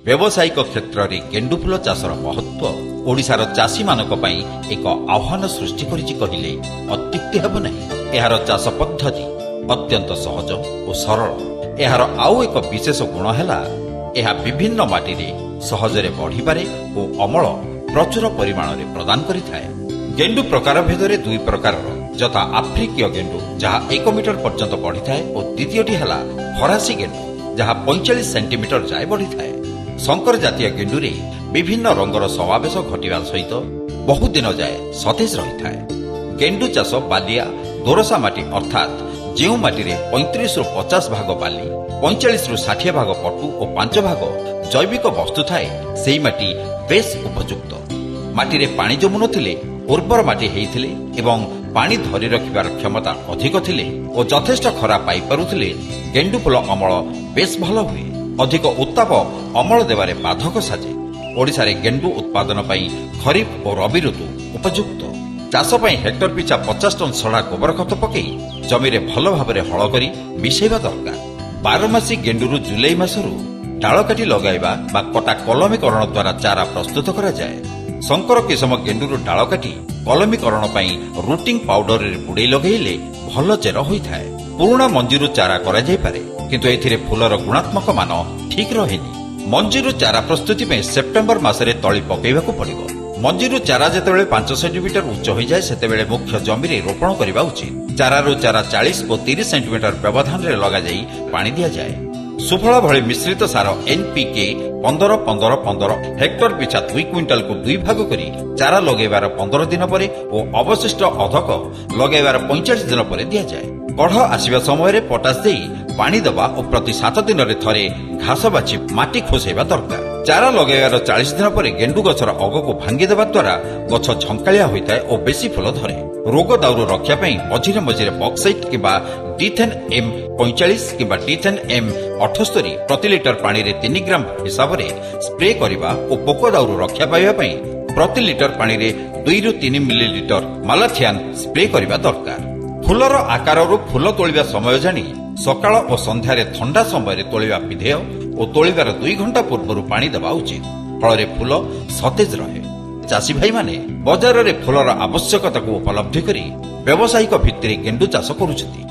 व्यावसायिक क्षेत्र में गेंडु फूल चाषर महत्व ओडिशार चाषी मानक पई एक आह्वान सृष्टि करिछि कहिले अत्युक्ति हेब नाही। एहार चाष पद्धति अत्यंत सहज और सरल। एहार आउ एक विशेष गुण हैला एहा विभिन्न माटी रे सहजरे बढ़ी पारे और अमल प्रचुर परिमाण रे प्रदान करिथाय। गेंडु प्रकार भेदरे दुई प्रकार जथा आफ्रिकीय गेंडु जहा 1 मीटर पर्यंत बढ़ी थाए और द्वितीयटी हैला फरासी गेंडु जहा 45 सेंटीमीटर जाए बढ़ी थाए। शंकर जातीय गेंडु रे विभिन्न रंगर समावेश घटिबा सहित बहुत दिन जाए सतेज रही थाए। गेंडु चाष बालिया दोरसा माटी अर्थात जेउ माटी रे 35 रु 50 भाग बाली 45 रु 60 भाग पटु और 5 भाग जैविक वस्तु थाए सेही माटी बेस उपयुक्त। माटी रे पानी जमु नथिले उर्वर माटी हेइथिले एवं पानी धरी रखिबार क्षमता अधिक थिले और यथेष्ट खरा पाई पारुथिले गेंडु फूल अमल बेस भल हुए। अधिक उत्ताप अमल देवारे बाधक साजे। ओडिशा रे गेंडु उत्पादन पई खरीफ और रबी ऋतु उपयुक्त। चाष पई हेक्टर पिछा 50 टन सड़ा गोबर खत पकई जमी रे भल भाबरे हळ करी मिसेइबा दरकार। 12 मासी गेंडुरु जुलाई मासरु डाळ काटी लगाइबा बा कटा कलमीकरण द्वारा चारा प्रस्तुत करा जाय। शंकर किसम गेंडुरु डाळ काटी कलमीकरण पई रूटिंग पाउडर रे बुडे लगेइले भल चेर होइथाय। पुराना मंजीरु चारा करा जाय पारे किंतु एथिरे फूलर गुणात्मक मान ठीक रहेनी। मंजीरु चारा प्रस्तुति में सेप्टेम्बर मासरे तଳି पकेइबाकू पड़िबो। मंजीरु चारा जेतेबेले 5 सेंटीमीटर उच्च होई जाय सेतेबेले मुख्य जमी रे रोपण करबा उचित। चारारु चारा 40 और 30 सेंटीमीटर व्यवधान रे लगा जाई पानी दिया जाय। सुफल भଳି मिश्रित सार एनपीके 15-15-15 हेक्टर पिछा 2 क्विंटाल को 2 भाग करी चारा लगेबार 15 दिन परे और अवशिष्ट अधक लगेबार 45 दिन परे दिया जाय। कढ़ आसीबा समय रे पोटास देई पानी दबा और प्रति 7 दिन रे थरे घास बाछि माटी खोसेबा दरकार। चारा लगेबार 40 दिन परे गेंडु गछर अग को भांगी देबा द्वारा गछ झंकालिया होइताय और बेसी फूल धरे। रोग दाउरू रक्षा पई मझिरे मझिरे बॉक्साइट किबा डिथेन एम 45 किबा डिथेन एम 78 प्रति लिटर पानी रे 3 ग्राम हिसाब रे स्प्रे करिबा और पोक दाउरू रक्षा पाइबा पई प्रति लिटर पानी रे 2 रु 3 मिलीलीटर मालाथियन स्प्रे करिबा दरकार। फूलर आकारରୁ फूल तोलिबा समय जानी सकाळ और संध्यारे ठंडा समय तोलिबा विधेय और तोलिबार 2 घंटा पूर्व पानी देवा उचित। फल फूल सतेज रहे। चाषी भाई माने बजार रे फूलर आवश्यकता को उपलब्धि करी व्यावसायिक भित्तिरे गेंडु चाष करुछथि।